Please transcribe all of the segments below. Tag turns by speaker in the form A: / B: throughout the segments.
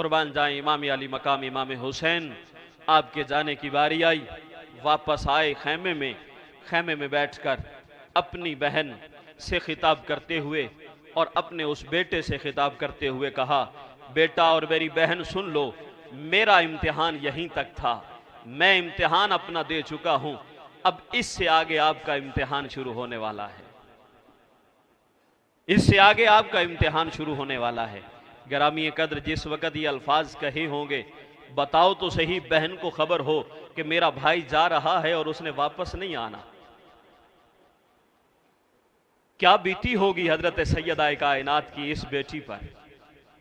A: कुर्बान जाए इमाम अली मकाम इमाम हुसैन, आपके जाने की बारी आई। वापस आए खैमे में बैठकर अपनी बहन से खिताब करते हुए और अपने उस बेटे से खिताब करते हुए कहा, बेटा और मेरी बहन सुन लो, मेरा इम्तिहान यहीं तक था, मैं इम्तिहान अपना दे चुका हूं, अब इससे आगे आपका इम्तिहान शुरू होने वाला है, इससे आगे आपका इम्तिहान शुरू होने वाला है। गिरामी कद्र, जिस वक़्त ये अल्फाज कहे होंगे, बताओ तो सही बहन को खबर हो कि मेरा भाई जा रहा है और उसने वापस नहीं आना, क्या बीती होगी हजरत सैयदा कायनात की इस बेटी पर।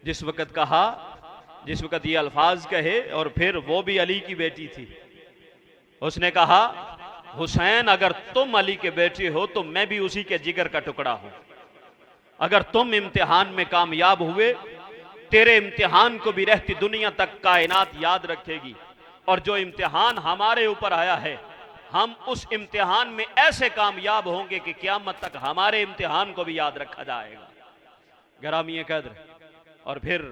A: जिस वक़्त कहा, जिस वक़्त ये अल्फाज कहे, और फिर वो भी अली की बेटी थी, उसने कहा, हुसैन अगर तुम अली के बेटे हो तो मैं भी उसी के जिगर का टुकड़ा हूं, अगर तुम इम्तिहान में कामयाब हुए, तेरे इम्तिहान को भी रहती दुनिया तक कायनात याद रखेगी, और जो इम्तिहान हमारे ऊपर आया है, हम उस इम्तिहान में ऐसे कामयाब होंगे कि क़यामत तक हमारे इम्तिहान को भी याद रखा जाएगा। गिरामी कद्र, और फिर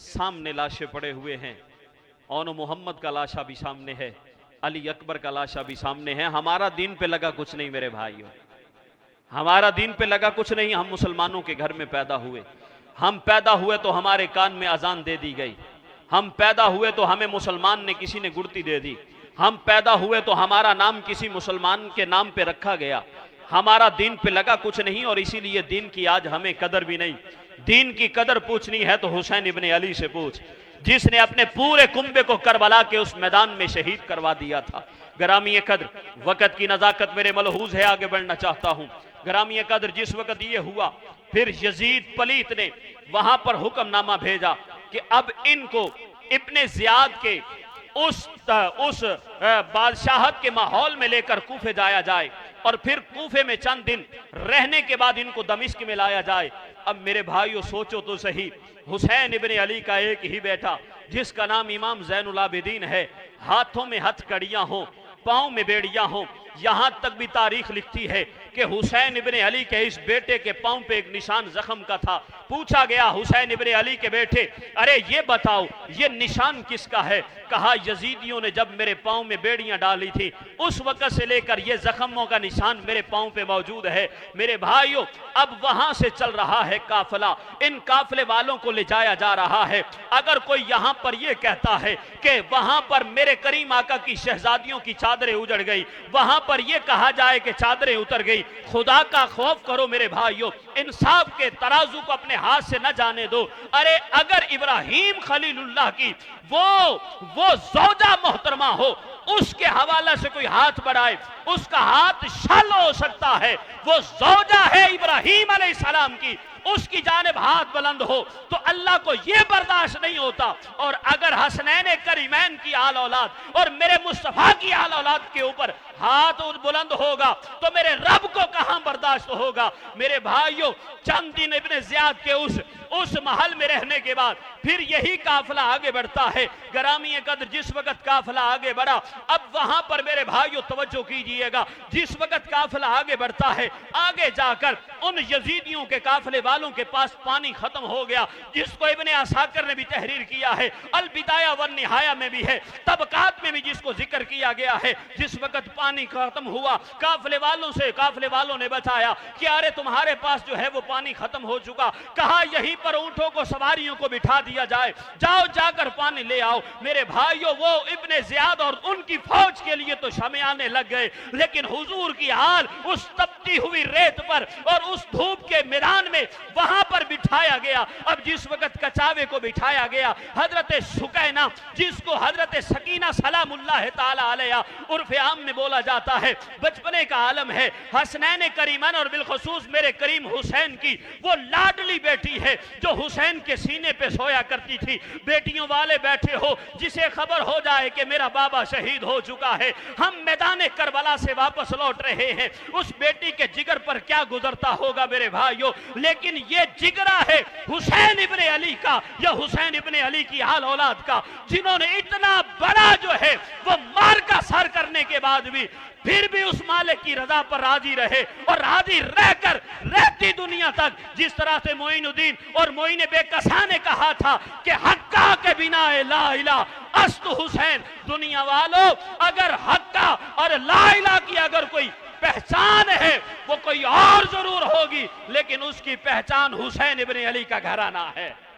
A: सामने लाशें पड़े हुए हैं, औनो मोहम्मद का लाशा भी सामने है, अली अकबर का लाशा भी सामने है। हमारा दीन पे लगा कुछ नहीं मेरे भाइयों, हमारा दीन पे लगा कुछ नहीं। हम मुसलमानों के घर में पैदा हुए, हम पैदा हुए तो हमारे कान में अजान दे दी गई, हम पैदा हुए तो हमें मुसलमान ने किसी ने गुड़ती दे दी, हम पैदा हुए तो हमारा नाम किसी मुसलमान के नाम पे रखा गया। हमारा दीन पे लगा कुछ नहीं, और इसीलिए दीन की आज हमें कदर भी नहीं। दीन की कदर पूछनी है तो हुसैन इब्ने अली से पूछ, जिसने अपने पूरे कुंबे को करबला के उस मैदान में शहीद करवा दिया था। गिरामी कद्र, वक़्त की नज़ाकत मेरे मलहूज है, आगे बढ़ना चाहता हूँ। गिरामी कद्र, जिस वक़्त ये हुआ, फिर यजीद पलीत ने वहां पर हुक्मनामा भेजा कि अब इनको इब्ने ज़ियाद के उस बादशाहत के माहौल में लेकर कूफे जाया जाए, और फिर कूफे में चंद दिन रहने के बाद इनको दमिश्क में लाया जाए। अब मेरे भाइयों सोचो तो सही, हुसैन इब्ने अली का एक ही बेटा, जिसका नाम इमाम ज़ैनुल आबिदीन है, हाथों में हथकड़ियां हों, पाँव में बेड़ियां हों, यहां तक भी तारीख लिखती है कि हुसैन इब्ने अली के इस बेटे के पाँव पे एक निशान जख्म का था। पूछा गया हुसैन इब्ने अली के बेटे, अरे ये बताओ ये निशान किसका है? कहा, यजीदियों ने जब मेरे पाँव में बेड़ियां डाली थी उस वक़्त से लेकर ये जख्मों का निशान मेरे पाँव पे मौजूद है। मेरे भाइयों, अब वहां से चल रहा है काफिला, इन काफिले वालों को ले जाया जा रहा है। अगर कोई यहाँ पर यह कहता है कि वहां पर मेरे करीम आका की शहजादियों की चादरें उजड़ गई, वहां पर यह कहा जाए कि चादरें उतर गई, खुदा का खौफ करो मेरे भाइयों, इंसाफ के तराजू को अपने हाथ से न जाने दो। अरे अगर इब्राहिम खलीलुल्लाह की वो ज़ौजा मोहतरमा हो, उसके हवाला से कोई हाथ बढ़ाए, उसका हाथ शल हो सकता है। वो ज़ौजा है इब्राहिम अलैहिस्सलाम की, उसकी जानिब हाथ बुलंद हो तो अल्लाह को यह बर्दाश्त नहीं होता। और अगर हसनैन करीमैन की आल औलाद और मेरे मुस्तफा की आल औलाद के ऊपर हाथ बुलंद होगा तो मेरे रब को कहां बर्दाश्त होगा। मेरे भाइयों, चंद दिन इब्ने ज़ियाद के उस महल में रहने के बाद फिर यही काफिला आगे बढ़ता है। गिरामी कद्र, जिस वक़्त काफिला आगे बढ़ा, अब वहां पर मेरे भाइयों तवज्जो कीजिएगा, जिस वक़्त काफिला आगे बढ़ता है, आगे जाकर उन यजीदियों के काफिले वालों के पास पानी खत्म हो गया, जिसको इब्ने असाकिर ने भी तहरीर किया है, अल बिदाया वन निहाया में भी है, तबकात में भी जिसको जिक्र किया गया है। जिस वक़्त पानी खत्म हुआ, काफिले वालों ने बताया कि अरे तुम्हारे पास जो है वो पानी खत्म हो चुका। कहा यहीं पर ऊंटों को, सवारियों को बिठा दिया जाए, जाओ जाकर पानी ले आओ। मेरे भाइयों, वो इब्ने ज़ियाद और उनकी फौज के लिए तो शमे आने लग गए, लेकिन हुजूर की हाल उस तपती हुई रेत पर और उस धूप के मैदान में वहां पर बिठाया गया। अब जिस वक़्त कचावे को बिठाया गया, हजरत सुकैना, जिसको हजरत सकीना सलामुल्लाह ताला अलैहा उर्फ़े आम में बोला जाता है, बचपने का आलम है, हसनैन करीमन और बिलखुसूस मेरे करीम हुसैन की वो लाडली बेटी है जो हुसैन के सीने पे सोया करती थी। बेटियों वाले बैठे हो, जिसे खबर हो जाए कि मेरा बाबा शहीद हो चुका है, हम मैदान करबला से वापस लौट रहे हैं, उस बेटी के जिगर पर क्या गुजरता होगा मेरे भाइयों। लेकिन ये जिगरा है हुसैन इब्ने अली का, या हुसैन इब्ने अली की आल औलाद का, जिन्होंने इतना बड़ा जो है वो मार का सर करने के बाद भी फिर भी उस मालिक की रजा पर राजी रहे और राजी रहकर रहती दुनिया तक। जिस तरह से मोइनुद्दीन और मोइन बेकसा ने कहा था कि हक्का के बिना ला इला अस्तु हुसैन। दुनिया वालों, अगर हक्का और ला इला की अगर कोई पहचान है वो कोई और जरूर होगी, लेकिन उसकी पहचान हुसैन इब्ने अली का घराना है।